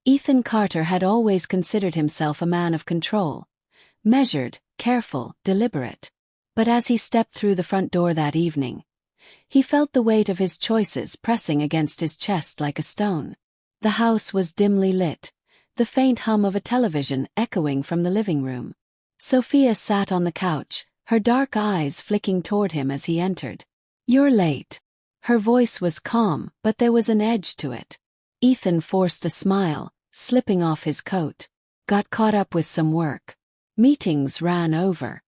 Ethan Carter had always considered himself a man of control. Measured, careful, deliberate. But as he stepped through the front door that evening, he felt the weight of his choices pressing against his chest like a stone. The house was dimly lit, the faint hum of a television echoing from the living room. Sophia sat on the couch, her dark eyes flicking toward him as he entered. "You're late." Her voice was calm, but there was an edge to it. Ethan forced a smile, slipping off his coat. "Got caught up with some work. Meetings ran over."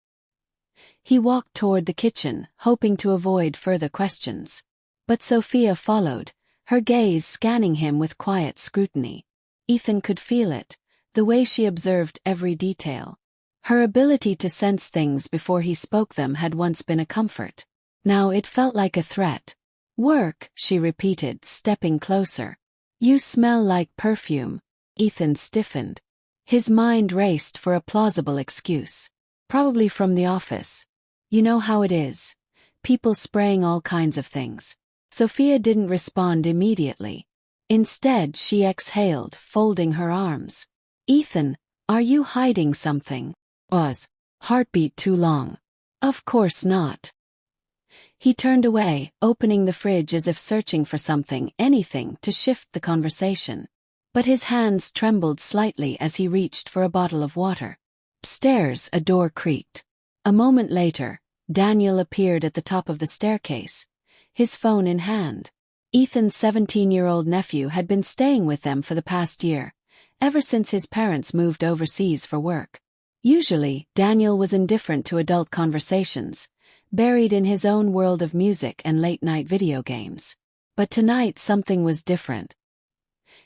He walked toward the kitchen, hoping to avoid further questions. But Sophia followed, her gaze scanning him with quiet scrutiny. Ethan could feel it, the way she observed every detail. Her ability to sense things before he spoke them had once been a comfort. Now it felt like a threat. "Work," she repeated, stepping closer. "You smell like perfume." Ethan stiffened. His mind raced for a plausible excuse. "Probably from the office. You know how it is. People spraying all kinds of things." Sophia didn't respond immediately. Instead, she exhaled, folding her arms. "Ethan, are you hiding something?" Was heartbeat too long? "Of course not." He turned away, opening the fridge as if searching for something, anything, to shift the conversation. But his hands trembled slightly as he reached for a bottle of water. Upstairs, a door creaked. A moment later, Daniel appeared at the top of the staircase, his phone in hand. Ethan's 17-year-old nephew had been staying with them for the past year, ever since his parents moved overseas for work. Usually, Daniel was indifferent to adult conversations, buried in his own world of music and late-night video games. But tonight something was different.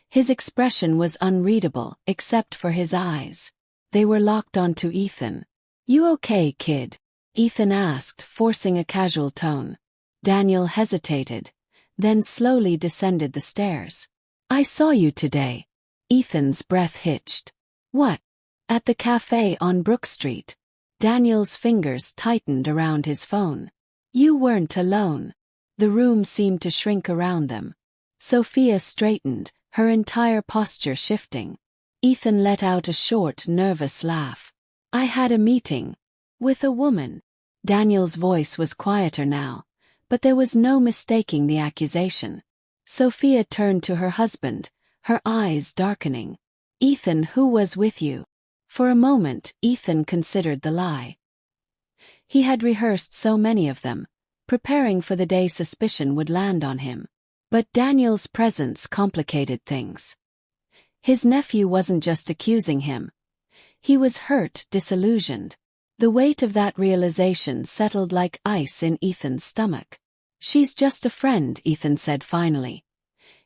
His expression was unreadable, except for his eyes. They were locked onto Ethan. "You okay, kid?" Ethan asked, forcing a casual tone. Daniel hesitated, then slowly descended the stairs. "I saw you today." Ethan's breath hitched. "What?" "At the cafe on Brook Street." Daniel's fingers tightened around his phone. "You weren't alone." The room seemed to shrink around them. Sophia straightened, her entire posture shifting. Ethan let out a short, nervous laugh. "I had a meeting. With a woman." Daniel's voice was quieter now, but there was no mistaking the accusation. Sophia turned to her husband, her eyes darkening. "Ethan, who was with you?" For a moment, Ethan considered the lie. He had rehearsed so many of them, preparing for the day suspicion would land on him. But Daniel's presence complicated things. His nephew wasn't just accusing him. He was hurt, disillusioned. The weight of that realization settled like ice in Ethan's stomach. "She's just a friend," Ethan said finally,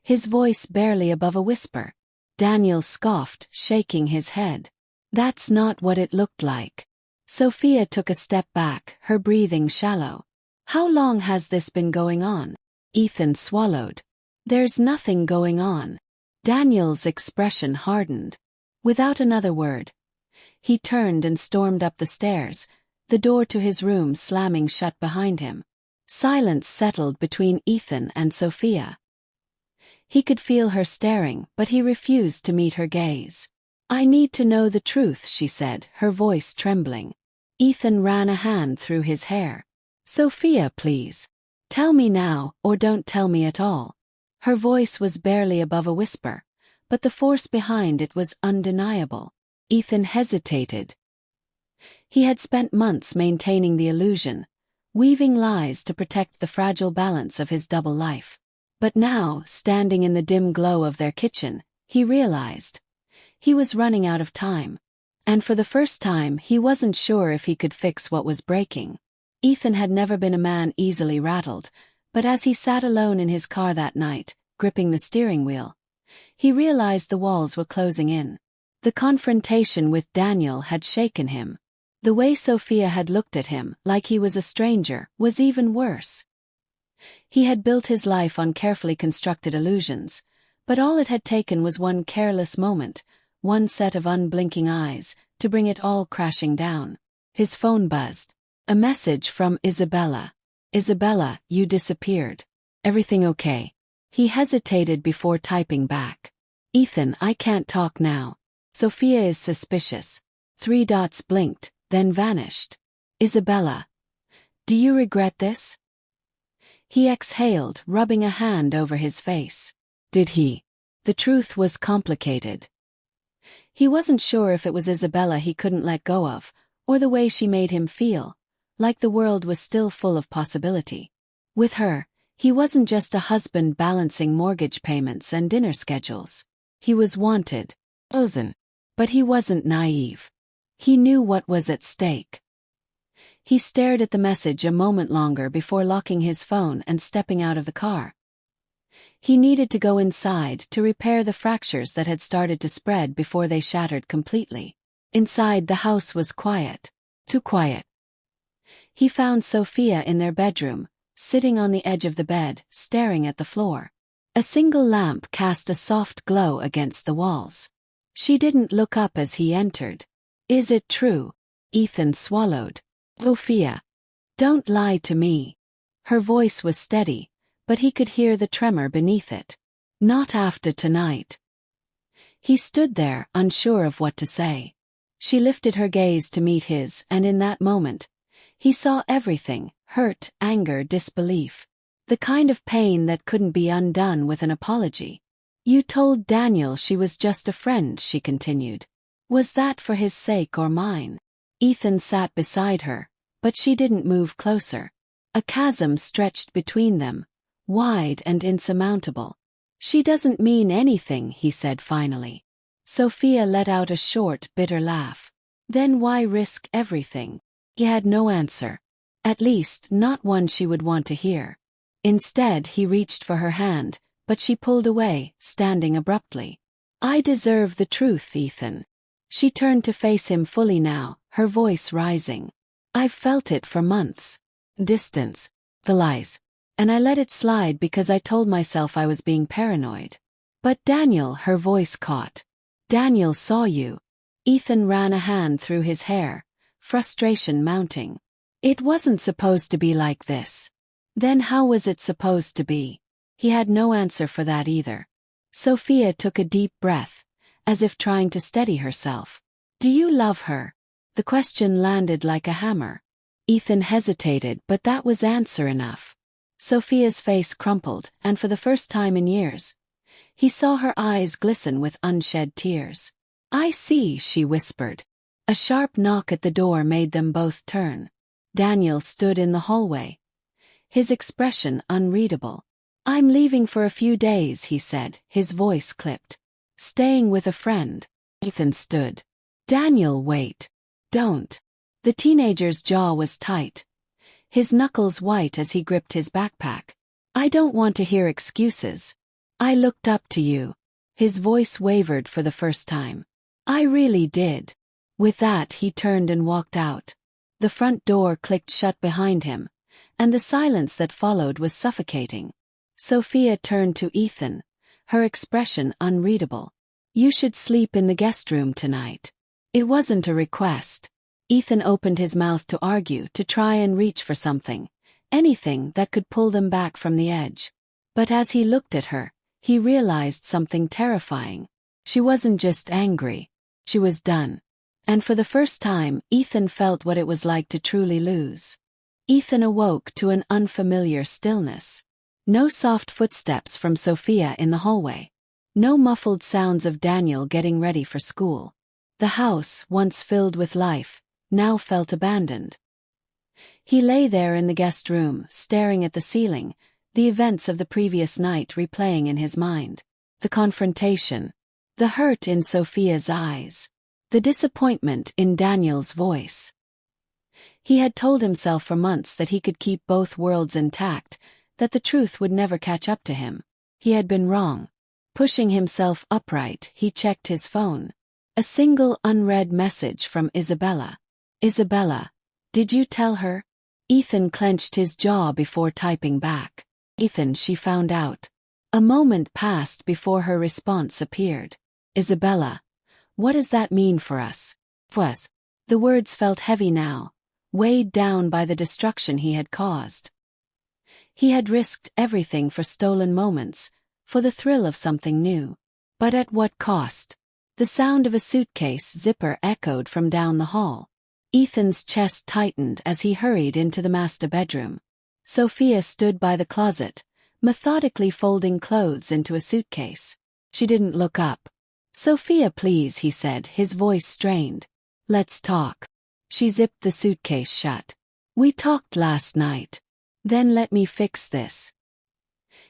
his voice barely above a whisper. Daniel scoffed, shaking his head. "That's not what it looked like." Sophia took a step back, her breathing shallow. "How long has this been going on?" Ethan swallowed. "There's nothing going on." Daniel's expression hardened. Without another word, he turned and stormed up the stairs, the door to his room slamming shut behind him. Silence settled between Ethan and Sophia. He could feel her staring, but he refused to meet her gaze. "I need to know the truth," she said, her voice trembling. Ethan ran a hand through his hair. "Sophia, please. Tell me now, or don't tell me at all." Her voice was barely above a whisper, but the force behind it was undeniable. Ethan hesitated. He had spent months maintaining the illusion, weaving lies to protect the fragile balance of his double life. But now, standing in the dim glow of their kitchen, he realized he was running out of time. And for the first time, he wasn't sure if he could fix what was breaking. Ethan had never been a man easily rattled, but as he sat alone in his car that night, gripping the steering wheel, he realized the walls were closing in. The confrontation with Daniel had shaken him. The way Sophia had looked at him, like he was a stranger, was even worse. He had built his life on carefully constructed illusions, but all it had taken was one careless moment, one set of unblinking eyes, to bring it all crashing down. His phone buzzed. A message from Isabella. "Isabella, you disappeared. Everything okay?" He hesitated before typing back. Ethan, I can't talk now. Sophia is suspicious. 3 dots blinked, then vanished. Isabella. Do you regret this? He exhaled, rubbing a hand over his face. Did he? The truth was complicated. He wasn't sure if it was Isabella he couldn't let go of, or the way she made him feel, like the world was still full of possibility. With her, he wasn't just a husband balancing mortgage payments and dinner schedules. He was wanted, chosen. But he wasn't naive. He knew what was at stake. He stared at the message a moment longer before locking his phone and stepping out of the car. He needed to go inside to repair the fractures that had started to spread before they shattered completely. Inside, the house was quiet. Too quiet. He found Sophia in their bedroom, sitting on the edge of the bed, staring at the floor. A single lamp cast a soft glow against the walls. She didn't look up as he entered. Is it true? Ethan swallowed. Sophia. Don't lie to me. Her voice was steady, but he could hear the tremor beneath it. Not after tonight. He stood there, unsure of what to say. She lifted her gaze to meet his, and in that moment, he saw everything: hurt, anger, disbelief. The kind of pain that couldn't be undone with an apology. You told Daniel she was just a friend, she continued. Was that for his sake or mine? Ethan sat beside her, but she didn't move closer. A chasm stretched between them, wide and insurmountable. She doesn't mean anything, he said finally. Sophia let out a short, bitter laugh. Then why risk everything? He had no answer. At least, not one she would want to hear. Instead, he reached for her hand, but she pulled away, standing abruptly. I deserve the truth, Ethan. She turned to face him fully now, her voice rising. I've felt it for months. Distance. The lies. And I let it slide because I told myself I was being paranoid. But Daniel, her voice caught. Daniel saw you. Ethan ran a hand through his hair, frustration mounting. It wasn't supposed to be like this. Then how was it supposed to be? He had no answer for that either. Sophia took a deep breath, as if trying to steady herself. Do you love her? The question landed like a hammer. Ethan hesitated, but that was answer enough. Sophia's face crumpled, and for the first time in years, he saw her eyes glisten with unshed tears. I see, she whispered. A sharp knock at the door made them both turn. Daniel stood in the hallway, his expression unreadable. I'm leaving for a few days, he said, his voice clipped. Staying with a friend. Ethan stood. Daniel, wait. Don't. The teenager's jaw was tight, his knuckles white as he gripped his backpack. I don't want to hear excuses. I looked up to you. His voice wavered for the first time. I really did. With that, he turned and walked out. The front door clicked shut behind him, and the silence that followed was suffocating. Sophia turned to Ethan, her expression unreadable. You should sleep in the guest room tonight. It wasn't a request. Ethan opened his mouth to argue, to try and reach for something, anything that could pull them back from the edge. But as he looked at her, he realized something terrifying. She wasn't just angry. She was done. And for the first time, Ethan felt what it was like to truly lose. Ethan awoke to an unfamiliar stillness. No soft footsteps from Sophia in the hallway. No muffled sounds of Daniel getting ready for school. The house, once filled with life, now felt abandoned. He lay there in the guest room, staring at the ceiling, the events of the previous night replaying in his mind. The confrontation. The hurt in Sophia's eyes. The disappointment in Daniel's voice. He had told himself for months that he could keep both worlds intact, that the truth would never catch up to him. He had been wrong. Pushing himself upright, he checked his phone. A single unread message from Isabella. Isabella, did you tell her? Ethan clenched his jaw before typing back. Ethan, she found out. A moment passed before her response appeared. Isabella, what does that mean for us? Was. The words felt heavy now, weighed down by the destruction he had caused. He had risked everything for stolen moments, for the thrill of something new. But at what cost? The sound of a suitcase zipper echoed from down the hall. Ethan's chest tightened as he hurried into the master bedroom. Sophia stood by the closet, methodically folding clothes into a suitcase. She didn't look up. "Sophia, please," he said, his voice strained. "Let's talk." She zipped the suitcase shut. "We talked last night. Then let me fix this."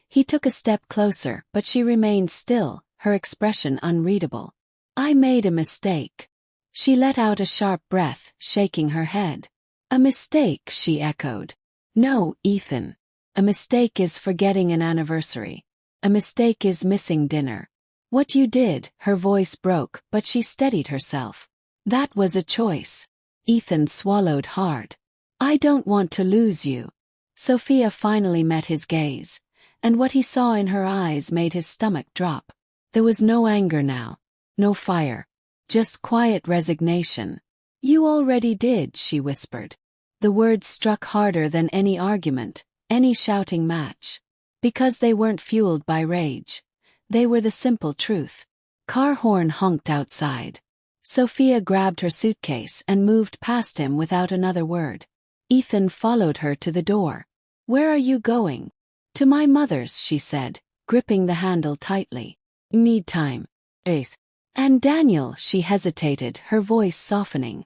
He took a step closer, but she remained still, her expression unreadable. "I made a mistake." She let out a sharp breath, shaking her head. "A mistake," she echoed. "No, Ethan. A mistake is forgetting an anniversary. A mistake is missing dinner. What you did," her voice broke, but she steadied herself. "That was a choice." Ethan swallowed hard. "I don't want to lose you." Sophia finally met his gaze, and what he saw in her eyes made his stomach drop. There was no anger now, no fire, just quiet resignation. "You already did," she whispered. The words struck harder than any argument, any shouting match. Because they weren't fueled by rage. They were the simple truth. Car horn honked outside. Sophia grabbed her suitcase and moved past him without another word. Ethan followed her to the door. "Where are you going?" "To my mother's," she said, gripping the handle tightly. "Need time." "Ace." "And Daniel," she hesitated, her voice softening.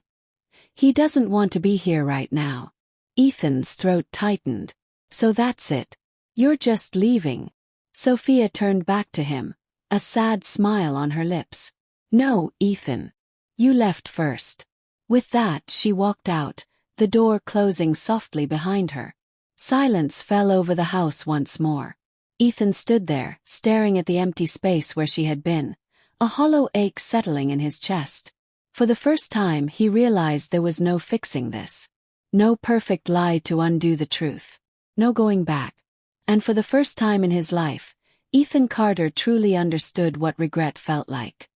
"He doesn't want to be here right now." Ethan's throat tightened. "So that's it. You're just leaving." Sophia turned back to him, a sad smile on her lips. "No, Ethan. You left first." With that, she walked out, the door closing softly behind her. Silence fell over the house once more. Ethan stood there, staring at the empty space where she had been, a hollow ache settling in his chest. For the first time, he realized there was no fixing this. No perfect lie to undo the truth. No going back. And for the first time in his life, Ethan Carter truly understood what regret felt like.